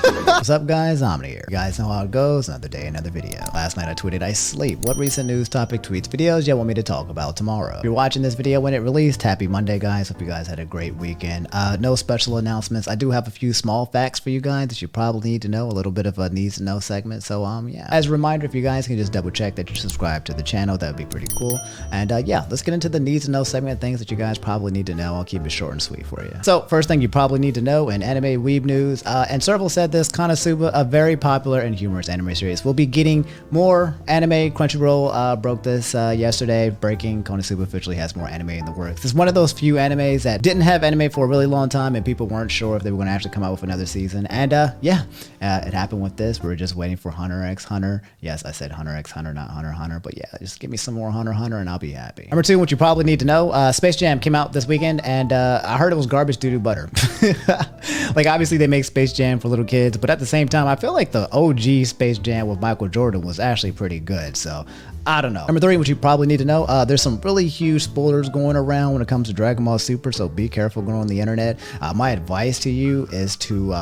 What's up guys, Omni here. You guys know how it goes, another day, another video. Last night I tweeted I sleep. What recent news topic, tweets, videos you want me to talk about tomorrow? If you're watching this video when it released, happy Monday guys. Hope you guys had a great weekend. No special announcements. I do have a few small facts for you guys that you probably need to know, a little bit of a needs to know segment. So yeah. As a reminder, if you guys can just double check that you're subscribed to the channel, that would be pretty cool. And yeah, let's get into the needs to know segment, things that you guys probably need to know. I'll keep it short and sweet for you. So first thing you probably need to know in anime weeb news, and Serval said this, Konosuba, a very popular and humorous anime series, will be getting more anime. Crunchyroll broke this yesterday. Breaking, Konosuba officially has more anime in the works. It's one of those few animes that didn't have anime for a really long time and people weren't sure if they were going to actually come out with another season. And yeah, it happened with this. We were just waiting for Hunter x Hunter. Yes, I said Hunter x Hunter, not Hunter x Hunter, but yeah, just give me some more Hunter x Hunter and I'll be happy. Number two, what you probably need to know, Space Jam came out this weekend and I heard it was garbage doo-doo butter. Like obviously they make Space Jam for little kids, but at the same time, I feel like the OG Space Jam with Michael Jordan was actually pretty good. So I don't know. Number three, what you probably need to know, there's some really huge spoilers going around when it comes to Dragon Ball Super, so be careful going on the internet. My advice to you is to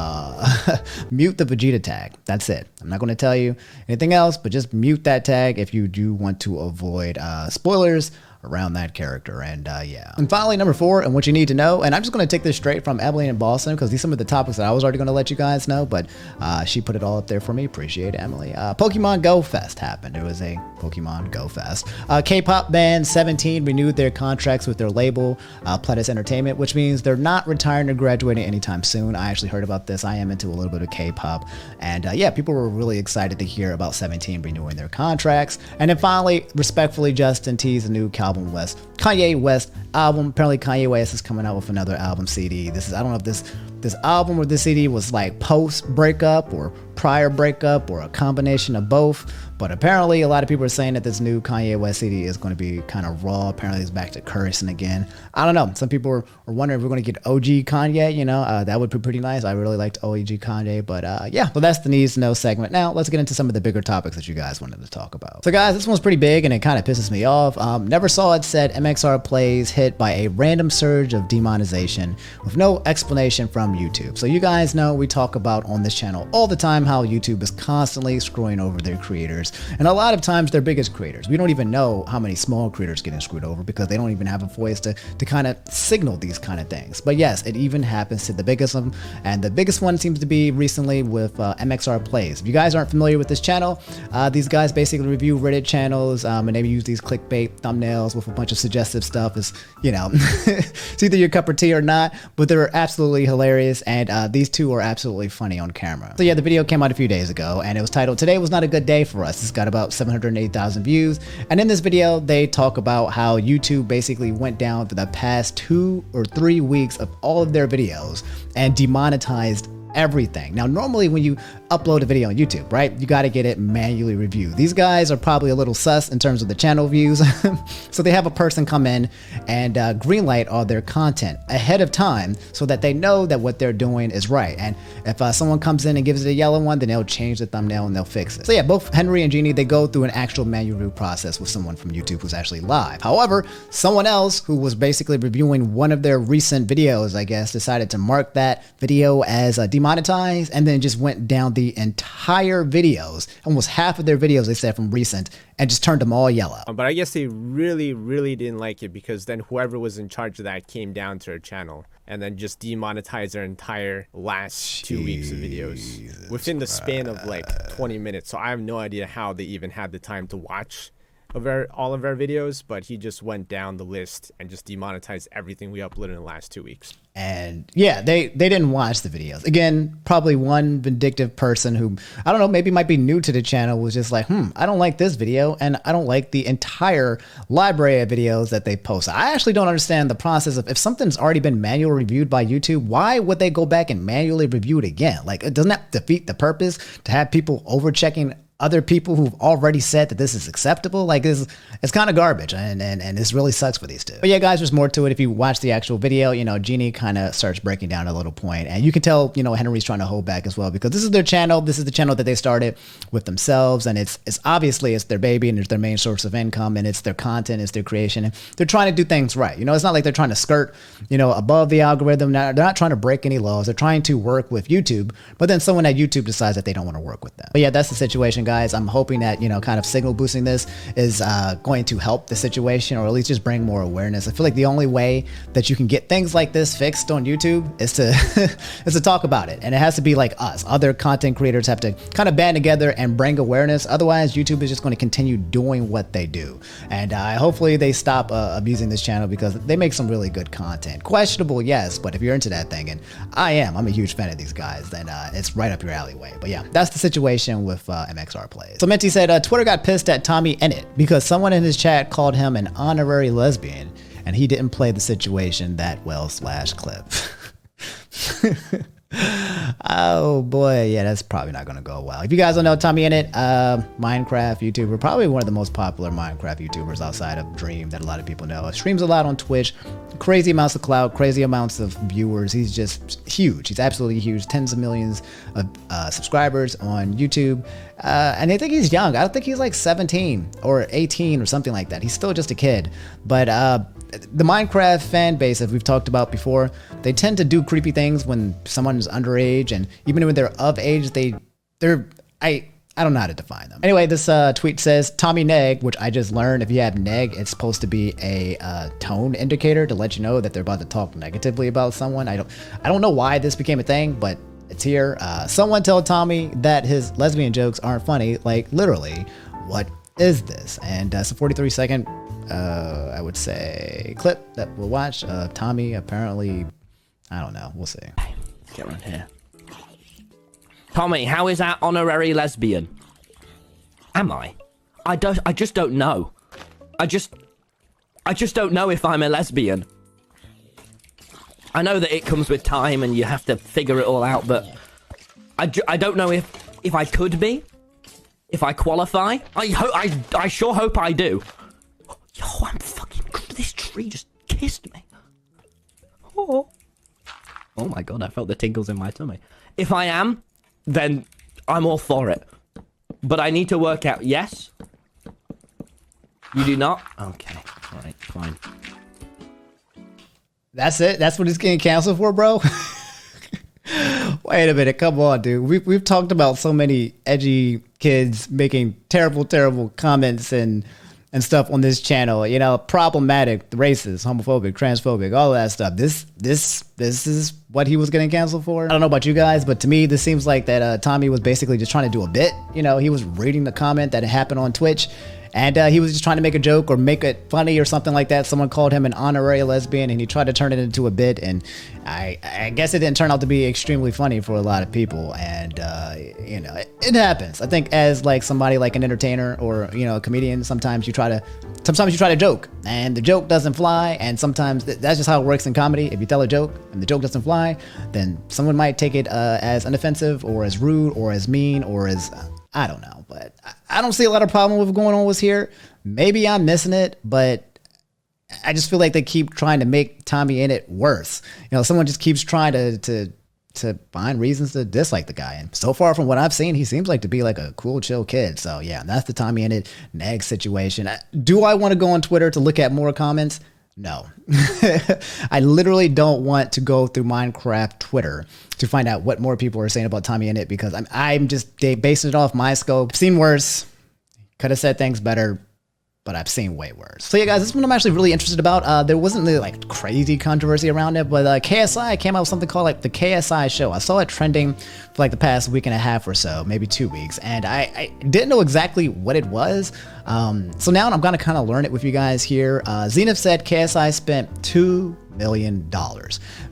mute the Vegeta tag. That's it. I'm not going to tell you anything else, but just mute that tag if you do want to avoid spoilers around that character. And yeah. And finally, number four, and what you need to know, and I'm just going to take this straight from Emily in Boston because these are some of the topics that I was already going to let you guys know, but she put it all up there for me. Appreciate it, Emily. Pokemon Go Fest happened. It was a Pokemon Go Fest. K-pop band 17 renewed their contracts with their label, Pledis Entertainment, which means they're not retiring or graduating anytime soon. I actually heard about this. I am into a little bit of K-pop, and yeah, people were really excited to hear about 17 renewing their contracts. And then finally, respectfully, Justin teased a new Kanye West album. Apparently Kanye West is coming out with another album CD. This is, I don't know if this album or this CD was like post breakup or prior breakup or a combination of both, but apparently a lot of people are saying that this new Kanye West CD is going to be kind of raw. Apparently it's back to cursing again. I don't know. Some people are wondering if we're going to get OG Kanye, you know, that would be pretty nice. I really liked OG Kanye, but yeah, well, that's the needs to know segment. Now let's get into some of the bigger topics that you guys wanted to talk about. So guys, this one's pretty big and it kind of pisses me off. Never Saw It said MxR plays hit by a random surge of demonetization with no explanation from YouTube. So you guys know we talk about on this channel all the time how YouTube is constantly screwing over their creators, and a lot of times their biggest creators. We don't even know how many small creators getting screwed over because they don't even have a voice to kind of signal these kind of things. But yes, it even happens to the biggest of them, and the biggest one seems to be recently with MxR Plays. If you guys aren't familiar with this channel, these guys basically review Reddit channels, and they use these clickbait thumbnails with a bunch of suggestive stuff. Is, you know, it's either your cup of tea or not, but they're absolutely hilarious, and these two are absolutely funny on camera. So yeah, the video came out a few days ago and it was titled "Today Was Not a Good Day for Us." It's got about 708,000 views, and in this video they talk about how YouTube basically went down for the past 2 or 3 weeks of all of their videos and demonetized everything. Now normally when you upload a video on YouTube, right, you got to get it manually reviewed. These guys are probably a little sus in terms of the channel views. So they have a person come in and greenlight all their content ahead of time so that they know that what they're doing is right. And if someone comes in and gives it a yellow one, then they'll change the thumbnail and they'll fix it. So yeah, both Henry and Jeannie, they go through an actual manual review process with someone from YouTube who's actually live. However, someone else who was basically reviewing one of their recent videos, I guess, decided to mark that video as demonetized and then just went down the entire videos, almost half of their videos they said from recent, and just turned them all yellow. But I guess they really didn't like it because then whoever was in charge of that came down to their channel and then just demonetized their entire last 2 weeks of videos within the span of like 20 minutes. So I have no idea how they even had the time to watch all of our videos, but he just went down the list and just demonetized everything we uploaded in the last 2 weeks. And yeah, they didn't watch the videos. Again, probably one vindictive person who, I don't know, maybe might be new to the channel was just like, I don't like this video and I don't like the entire library of videos that they post. I actually don't understand the process of, if something's already been manually reviewed by YouTube, why would they go back and manually review it again? Like, doesn't that defeat the purpose to have people over checking other people who've already said that this is acceptable, like it's kind of garbage, and this really sucks for these two. But yeah, guys, there's more to it. If you watch the actual video, you know, Jeannie kind of starts breaking down a little point, and you can tell, you know, Henry's trying to hold back as well, because this is their channel. This is the channel that they started with themselves, and it's obviously it's their baby, and it's their main source of income, and it's their content, it's their creation, and they're trying to do things right. You know, it's not like they're trying to skirt, you know, above the algorithm. They're not trying to break any laws. They're trying to work with YouTube, but then someone at YouTube decides that they don't want to work with them. But yeah, that's the situation, guys. I'm hoping that, you know, kind of signal boosting this is going to help the situation, or at least just bring more awareness. I feel like the only way that you can get things like this fixed on YouTube is to is to talk about it, and it has to be like us. Other content creators have to kind of band together and bring awareness. Otherwise, YouTube is just going to continue doing what they do, and hopefully they stop abusing this channel, because they make some really good content. Questionable, yes, but if you're into that thing, and I'm a huge fan of these guys, then it's right up your alleyway. But yeah, that's the situation with MxR Plays. So Minty said, Twitter got pissed at Tommyinnit because someone in his chat called him an honorary lesbian, and he didn't play the situation that well / clip. Oh boy, yeah, that's probably not gonna go well. If you guys don't know, Tommyinnit, Minecraft YouTuber, probably one of the most popular Minecraft YouTubers outside of Dream that a lot of people know. Streams a lot on Twitch, crazy amounts of clout, crazy amounts of viewers. He's just huge. He's absolutely huge. Tens of millions of subscribers on YouTube, and I think he's young. I don't think he's like 17 or 18 or something like that. He's still just a kid, but the Minecraft fan base, as we've talked about before, they tend to do creepy things when someone's underage, and even when they're of age, I don't know how to define them. Anyway, this tweet says, Tommy neg, which I just learned, if you have neg, it's supposed to be a tone indicator to let you know that they're about to talk negatively about someone. I don't know why this became a thing, but it's here. Someone tell Tommy that his lesbian jokes aren't funny. Like, literally, what is this? And it's a 43-second, I would say, clip that we'll watch. Tommy apparently, I don't know, we'll see. Get around here. Tommy, how is that honorary lesbian? Am I? I just don't know. I just don't know if I'm a lesbian. I know that it comes with time and you have to figure it all out, but I don't know if I could be, if I qualify. I sure hope I do. Yo, I'm fucking, this tree just kissed me. Oh my god, I felt the tingles in my tummy. If I am, then I'm all for it. But I need to work out, yes? You do not? Okay, alright, fine. That's it? That's what he's getting canceled for, bro? Wait a minute, come on, dude. We've talked about so many edgy kids making terrible comments and stuff on this channel, you know, problematic, racist, homophobic, transphobic, all that stuff. This is what he was getting canceled for. I don't know about you guys, but to me, this seems like that Tommy was basically just trying to do a bit. You know, he was reading the comment that happened on Twitch, and he was just trying to make a joke or make it funny or something like that. Someone called him an honorary lesbian, and he tried to turn it into a bit, and I guess it didn't turn out to be extremely funny for a lot of people, and you know, it happens. I think as like somebody like an entertainer or, you know, a comedian, sometimes you try to joke, and the joke doesn't fly, and sometimes that's just how it works in comedy. If you tell a joke and the joke doesn't fly, then someone might take it as unoffensive or as rude or as mean or as I don't know, but I don't see a lot of problem with what's going on with here. Maybe I'm missing it, but I just feel like they keep trying to make Tommyinnit worse. You know, someone just keeps trying to find reasons to dislike the guy. And so far from what I've seen, he seems like to be like a cool, chill kid. So yeah, that's the Tommyinnit neg situation. Do I want to go on Twitter to look at more comments? No. I literally don't want to go through Minecraft Twitter to find out what more people are saying about Tommyinnit, because I'm just basing it off my scope. I've seen worse. Could have said things better, but I've seen way worse. So yeah, guys, this one I'm actually really interested about. There wasn't really like crazy controversy around it, but KSI came out with something called like the KSI Show. I saw it trending for like the past week and a half or so, maybe 2 weeks, and I didn't know exactly what it was. So now I'm gonna kind of learn it with you guys here. Zenith said KSI spent $2 million,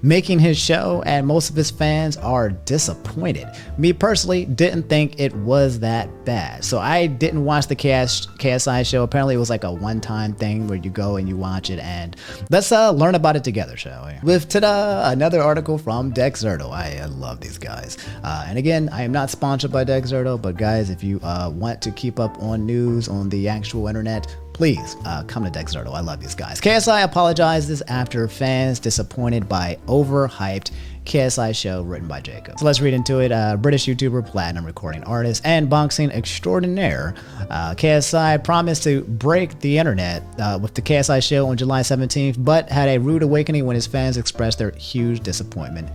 making his show and most of his fans are disappointed. Me personally didn't think it was that bad, so I didn't watch the KSI show. Apparently it was like a one-time thing where you go and you watch it, and let's learn about it together, shall we? With another article from MxR. I love these guys, and again, I am not sponsored by MxR, but guys, if you want to keep up on news on the actual internet, please come to MxR. I love these guys. KSI apologizes after fans disappointed by overhyped KSI show written by Jacob. So let's read into it. British YouTuber, platinum recording artist, and boxing extraordinaire, KSI promised to break the internet with the KSI show on July 17th, but had a rude awakening when his fans expressed their huge disappointment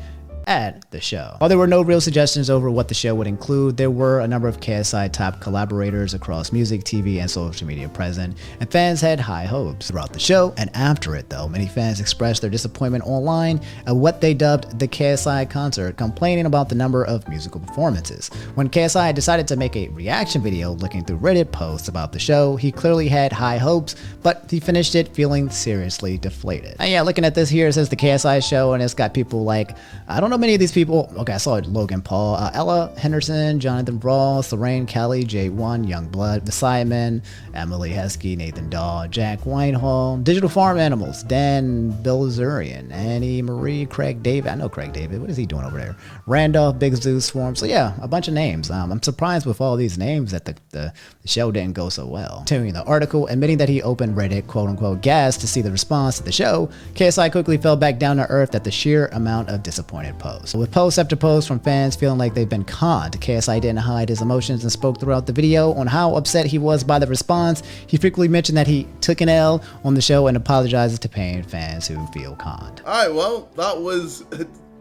at the show. While there were no real suggestions over what the show would include, there were a number of KSI top collaborators across music, TV, and social media present, and fans had high hopes throughout the show and after it, though. Many fans expressed their disappointment online at what they dubbed the KSI concert, complaining about the number of musical performances. When KSI decided to make a reaction video looking through Reddit posts about the show, he clearly had high hopes, but he finished it feeling seriously deflated. And yeah, looking at this here, it says the KSI show, and it's got people like, I don't know many of these people. Okay, I saw Logan Paul, Ella Henderson, Jonathan Brawl, Lorraine Kelly, J1, Youngblood, The Simon, Emily Heskey, Nathan Daw, Jack Winehall, Digital Farm Animals, Dan Bilzerian, Annie Marie, Craig David. I know Craig David. What is he doing over there? Randolph, Big Zeus, Swarm. So yeah, a bunch of names. I'm surprised with all these names that the show didn't go so well. Continuing the article, admitting that he opened Reddit, quote unquote, gas to see the response to the show, KSI quickly fell back down to earth at the sheer amount of disappointed posts. With post after post from fans feeling like they've been conned, KSI didn't hide his emotions and spoke throughout the video on how upset he was by the response. He frequently mentioned that he took an L on the show and apologizes to paying fans who feel conned. Alright, well, that was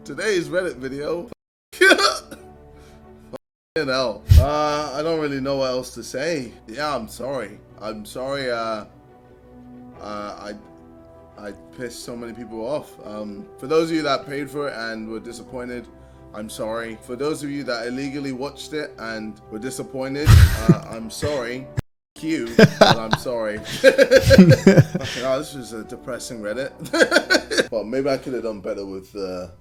today's Reddit video. Hell. I don't really know what else to say. Yeah, I'm sorry. I'm sorry, I pissed so many people off. For those of you that paid for it and were disappointed, I'm sorry. For those of you that illegally watched it and were disappointed, I'm sorry. You, but I'm sorry. Oh, this was a depressing Reddit. Well, maybe I could have done better with the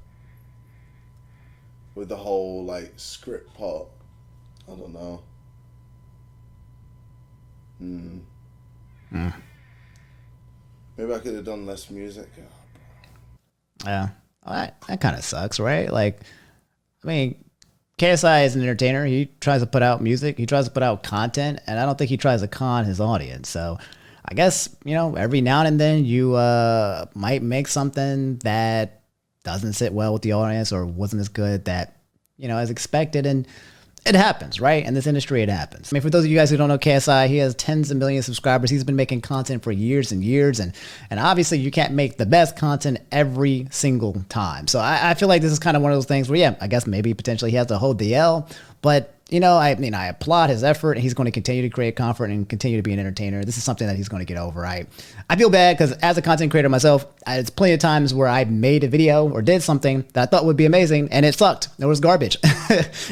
whole like script part. I don't know. Maybe I could have done less music. Yeah, that kind of sucks, right? Like, I mean, KSI is an entertainer. He tries to put out music. He tries to put out content, and I don't think he tries to con his audience. So I guess, you know, every now and then you might make something that doesn't sit well with the audience or wasn't as good that, you know, as expected. And it happens, right? In this industry, it happens. I mean, for those of you guys who don't know KSI, he has tens of millions of subscribers. He's been making content for years and years. And obviously, you can't make the best content every single time. So I feel like this is kind of one of those things where, yeah, I guess maybe potentially he has to hold the L. But, you know, I mean, I applaud his effort. He's going to continue to create content and continue to be an entertainer. This is something that he's going to get over. I feel bad because as a content creator myself, it's plenty of times where I made a video or did something that I thought would be amazing and it sucked. It was garbage.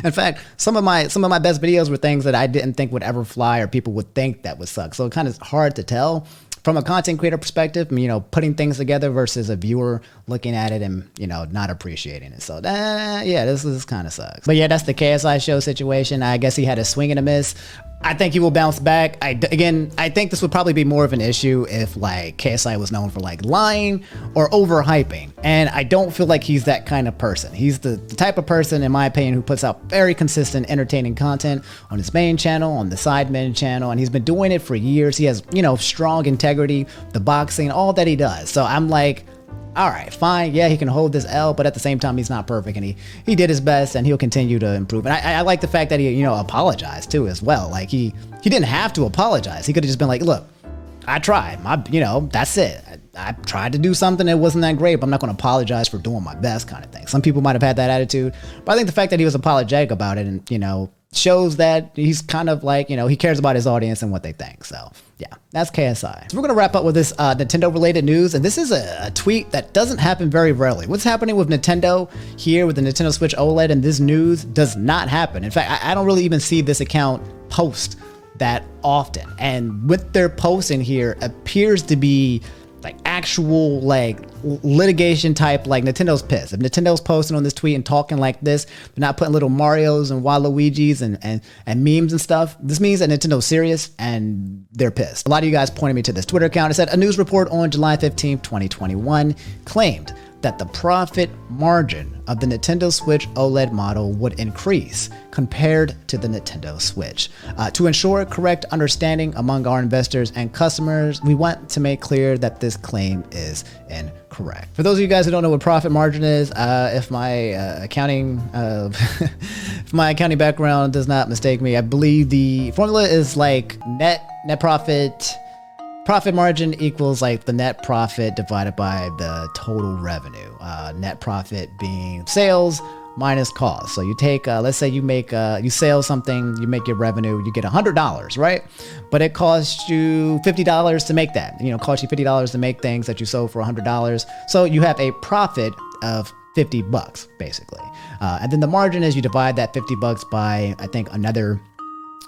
In fact, some of my best videos were things that I didn't think would ever fly or people would think that would suck. So it kind of hard to tell. From a content creator perspective, you know, putting things together versus a viewer looking at it and, you know, not appreciating it. So, yeah, this kind of sucks. But yeah, that's the KSI show situation. I guess he had a swing and a miss. I think he will bounce back. I think this would probably be more of an issue if, like, KSI was known for, like, lying or overhyping. And I don't feel like he's that kind of person. He's the type of person, in my opinion, who puts out very consistent, entertaining content on his main channel, on the Sidemen channel, and he's been doing it for years. He has, you know, strong integrity, the boxing, all that he does. So I'm like, all right, fine. Yeah, he can hold this L, but at the same time, he's not perfect, and he did his best, and he'll continue to improve. And I like the fact that he, you know, apologized too as well. Like he didn't have to apologize. He could have just been like, look, I tried. You know, that's it. I tried to do something that wasn't that great, but I'm not going to apologize for doing my best, kind of thing. Some people might have had that attitude, but I think the fact that he was apologetic about it, and, you know, shows that he's kind of like, you know, he cares about his audience and what they think. So yeah, that's KSI. So we're going to wrap up with this Nintendo related news. And this is a tweet that doesn't happen very rarely. What's happening with Nintendo here with the Nintendo Switch OLED and this news does not happen. In fact, I don't really even see this account post that often. And what they're posting here appears to be actual litigation type, like Nintendo's pissed. If Nintendo's posting on this tweet and talking like this, they're not putting little Marios and Waluigi's and memes and stuff, this means that Nintendo's serious and they're pissed. A lot of you guys pointed me to this Twitter account. It said a news report on July 15th, 2021 claimed that the profit margin of the Nintendo Switch OLED model would increase compared to the Nintendo Switch. To ensure correct understanding among our investors and customers, we want to make clear that this claim is incorrect. For those of you guys who don't know what profit margin is, if my accounting if my accounting background does not mistake me, I believe the formula is like net profit. Profit margin equals like the net profit divided by the total revenue. Net profit being sales minus cost. So you take, let's say you make, you sell something, you make your revenue, you get $100, right? But it costs you $50 to make that. You know, costs you $50 to make things that you sold for $100. So you have a profit of $50 basically. And then the margin is you divide that $50 by, I think, another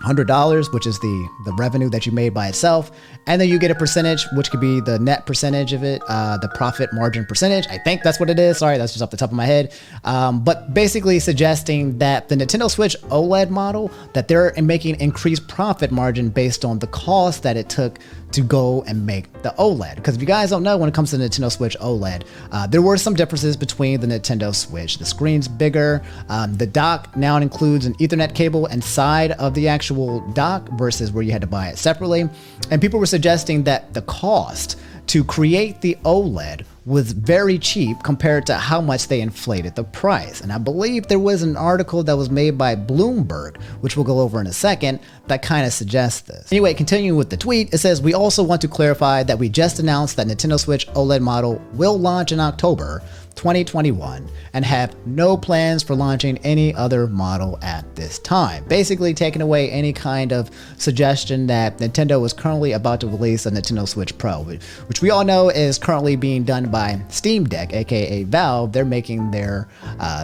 $100, which is the revenue that you made by itself, and then you get a percentage, which could be the net percentage of it, the profit margin percentage. I think that's what it is. Sorry, that's just off the top of my head. But basically suggesting that the Nintendo Switch OLED model, that they're making increased profit margin based on the cost that it took to go and make the OLED. Because if you guys don't know, when it comes to the Nintendo Switch OLED, there were some differences between the Nintendo Switch. The screen's bigger. The dock now includes an Ethernet cable inside of the actual dock versus where you had to buy it separately. And people were suggesting that the cost to create the OLED was very cheap compared to how much they inflated the price. And I believe there was an article that was made by Bloomberg, which we'll go over in a second, that kind of suggests this. Anyway, continuing with the tweet, it says, we also want to clarify that we just announced that Nintendo Switch OLED model will launch in October 2021 and have no plans for launching any other model at this time. Basically taking away any kind of suggestion that Nintendo is currently about to release a Nintendo Switch Pro, which we all know is currently being done by Steam Deck, aka Valve. They're making their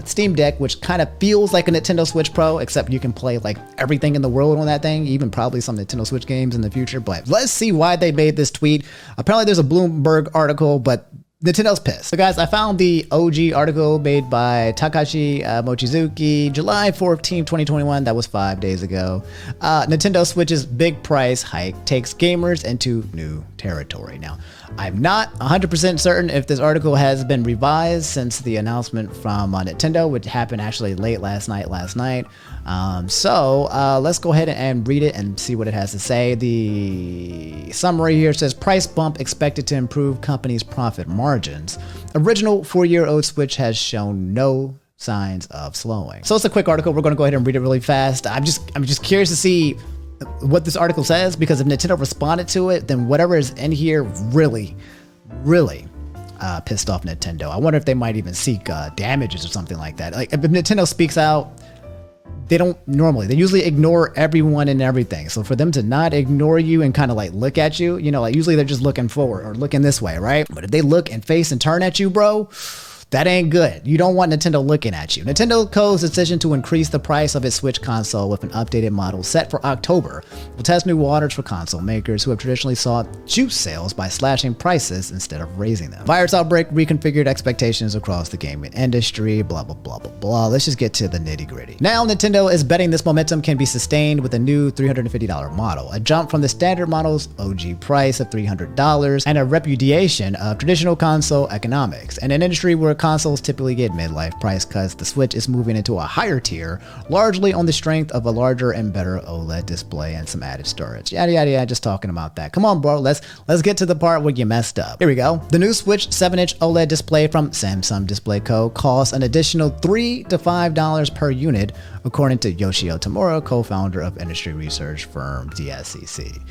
Steam Deck, which kind of feels like a Nintendo Switch Pro, except you can play like everything in the world on that thing, even probably some Nintendo Switch games in the future. But let's see why they made this tweet. Apparently there's a Bloomberg article, but Nintendo's pissed. So guys, I found the OG article made by Takashi Mochizuki, July 14, 2021. That was 5 days ago. Nintendo Switch's big price hike takes gamers into new territory. Now, I'm not 100% certain if this article has been revised since the announcement from Nintendo, which happened actually late last night. So let's go ahead and read it and see what it has to say. The summary here says, price bump expected to improve company's profit margins. Original 4-year-old Switch has shown no signs of slowing. So it's a quick article. We're going to go ahead and read it really fast. I'm just curious to see what this article says, because if Nintendo responded to it, then whatever is in here really pissed off Nintendo. I wonder if they might even seek damages or something like that. Like if Nintendo speaks out, they usually ignore everyone and everything. So for them to not ignore you and kind of like look at you, you know, like usually they're just looking forward or looking this way, right? But if they look and face and turn at you, bro, that ain't good. You don't want Nintendo looking at you. Nintendo Co's decision to increase the price of its Switch console with an updated model set for October will test new waters for console makers who have traditionally sought juice sales by slashing prices instead of raising them. Virus outbreak reconfigured expectations across the gaming industry, blah, blah, blah, blah, blah. Let's just get to the nitty gritty. Now, Nintendo is betting this momentum can be sustained with a new $350 model, a jump from the standard model's OG price of $300 and a repudiation of traditional console economics. In an industry where consoles typically get midlife price cuts, the Switch is moving into a higher tier, largely on the strength of a larger and better OLED display and some added storage. Yada yada yada, just talking about that. Come on, bro, let's get to the part where you messed up. Here we go. The new Switch 7-inch OLED display from Samsung Display Co. costs an additional $3 to $5 per unit, according to Yoshio Tamura, co-founder of industry research firm DSCC.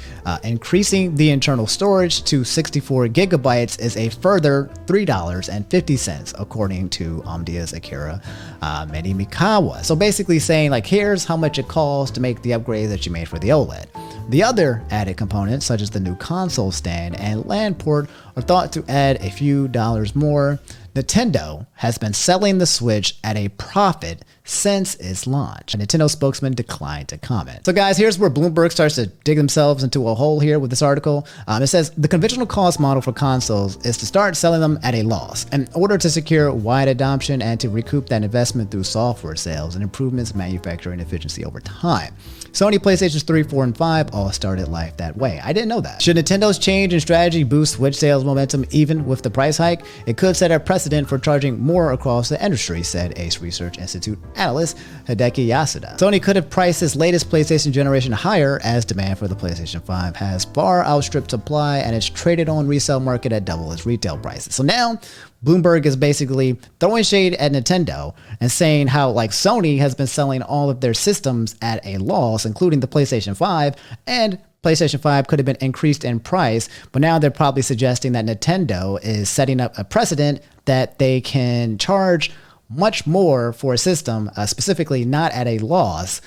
Increasing the internal storage to 64 gigabytes is a further $3.50, according to Omnia's Akira Menimikawa. So basically saying like, here's how much it costs to make the upgrade that you made for the OLED. The other added components, such as the new console stand and LAN port, are thought to add a few dollars more. Nintendo has been selling the Switch at a profit since its launch. A Nintendo spokesman declined to comment. So guys, here's where Bloomberg starts to dig themselves into a hole here with this article. It says the conventional cost model for consoles is to start selling them at a loss in order to secure wide adoption and to recoup that investment through software sales and improvements in manufacturing efficiency over time. Sony PlayStations 3, 4, and 5 all started life that way. I didn't know that. Should Nintendo's change in strategy boost Switch sales momentum even with the price hike? It could set a precedent for charging more across the industry, said Ace Research Institute analyst Hideki Yasuda. Sony could have priced its latest PlayStation generation higher as demand for the PlayStation 5 has far outstripped supply and it's traded on resale market at double its retail prices. So now Bloomberg is basically throwing shade at Nintendo and saying how like Sony has been selling all of their systems at a loss, including the PlayStation 5, and PlayStation 5 could have been increased in price, but now they're probably suggesting that Nintendo is setting up a precedent that they can charge much more for a system, specifically not at a loss,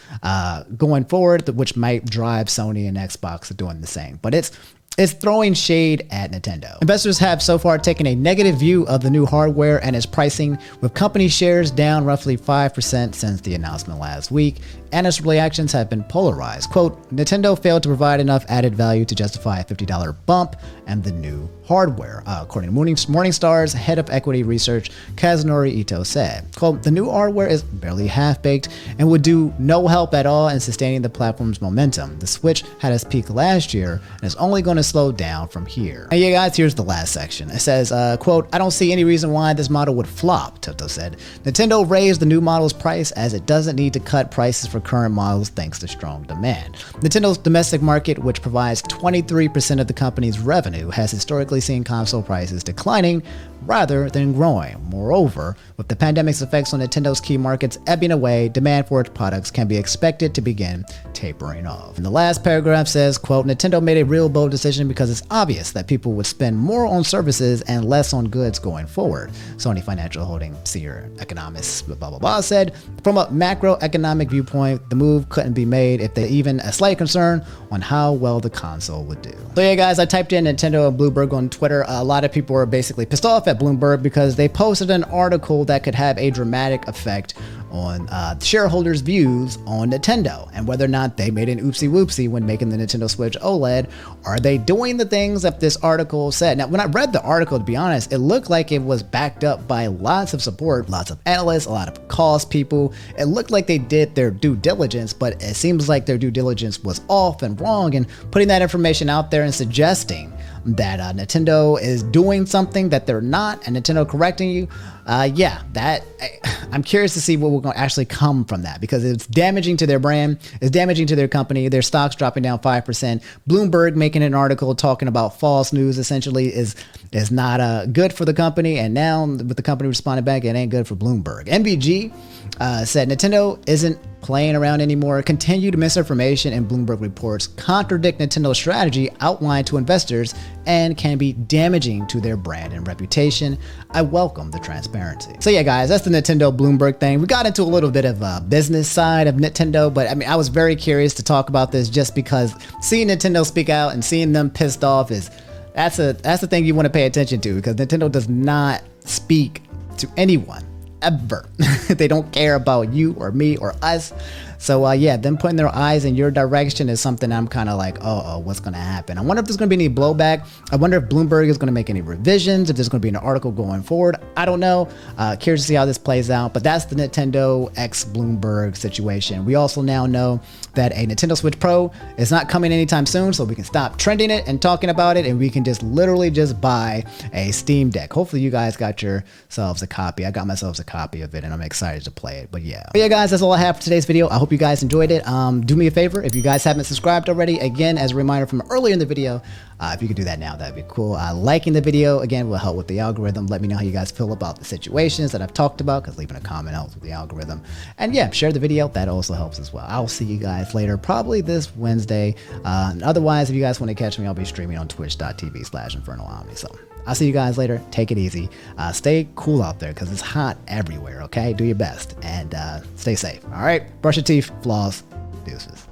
going forward, which might drive Sony and Xbox to doing the same. But it's throwing shade at Nintendo. Investors have so far taken a negative view of the new hardware and its pricing, with company shares down roughly 5% since the announcement last week, and its reactions have been polarized. Quote, Nintendo failed to provide enough added value to justify a $50 bump and the new hardware, according to Morningstar's head of equity research, Kazunori Ito said. Quote, the new hardware is barely half-baked and would do no help at all in sustaining the platform's momentum. The Switch had its peak last year and is only going to slow down from here. And yeah, guys, here's the last section. It says, quote, I don't see any reason why this model would flop, Toto said. Nintendo raised the new model's price as it doesn't need to cut prices for current models thanks to strong demand. Nintendo's domestic market, which provides 23% of the company's revenue, has historically seen console prices declining rather than growing. Moreover, with the pandemic's effects on Nintendo's key markets ebbing away, demand for its products can be expected to begin tapering off. And the last paragraph says, quote, Nintendo made a real bold decision because it's obvious that people would spend more on services and less on goods going forward. Sony Financial Holding senior economist blah blah blah said, from a macroeconomic viewpoint, the move couldn't be made if they even a slight concern on how well the console would do. So yeah, guys, I typed in Nintendo and Bloomberg on Twitter. A lot of people are basically pissed off at Bloomberg because they posted an article that could have a dramatic effect on shareholders' views on Nintendo and whether or not they made an oopsie whoopsie when making the Nintendo Switch OLED. Are they doing the things that this article said? Now, when I read the article, to be honest, it looked like it was backed up by lots of support, lots of analysts, a lot of cost people. It looked like they did their due diligence, but it seems like their due diligence was off and wrong, and putting that information out there and suggesting that Nintendo is doing something that they're not, and Nintendo correcting you, I'm curious to see what will actually come from that, because it's damaging to their brand, it's damaging to their company, their stocks dropping down 5%. Bloomberg making an article talking about false news essentially is not good for the company, and now with the company responding back, it ain't good for Bloomberg. MBG said Nintendo isn't playing around anymore. Continued misinformation in Bloomberg reports contradict Nintendo's strategy outlined to investors and can be damaging to their brand and reputation. I welcome the transparency. So yeah, guys, that's the Nintendo Bloomberg thing. We got into a little bit of a business side of Nintendo, but I mean, I was very curious to talk about this just because seeing Nintendo speak out and seeing them pissed off that's the thing you want to pay attention to, because Nintendo does not speak to anyone ever. They don't care about you or me or us. So yeah, them putting their eyes in your direction is something I'm kind of like, what's going to happen? I wonder if there's going to be any blowback. I wonder if Bloomberg is going to make any revisions, if there's going to be an article going forward. I don't know. Curious to see how this plays out, but that's the Nintendo x Bloomberg situation. We also now know that a Nintendo Switch Pro is not coming anytime soon, so we can stop trending it and talking about it, and we can just literally just buy a Steam Deck. Hopefully you guys got yourselves a copy. I got myself a copy of it, and I'm excited to play it. But yeah, guys, that's all I have for today's video. I hope you guys enjoyed it. Do me a favor, if you guys haven't subscribed already, again, as a reminder from earlier in the video, if you could do that now, that'd be cool. Liking the video, again, will help with the algorithm. Let me know how you guys feel about the situations that I've talked about, because leaving a comment helps with the algorithm. And yeah, share the video. That also helps as well. I'll see you guys later, probably this Wednesday. And otherwise, if you guys want to catch me, I'll be streaming on twitch.tv/InfernalOmni. So I'll see you guys later. Take it easy. Stay cool out there, because it's hot everywhere, okay? Do your best and stay safe. All right? Brush your teeth, floss, deuces.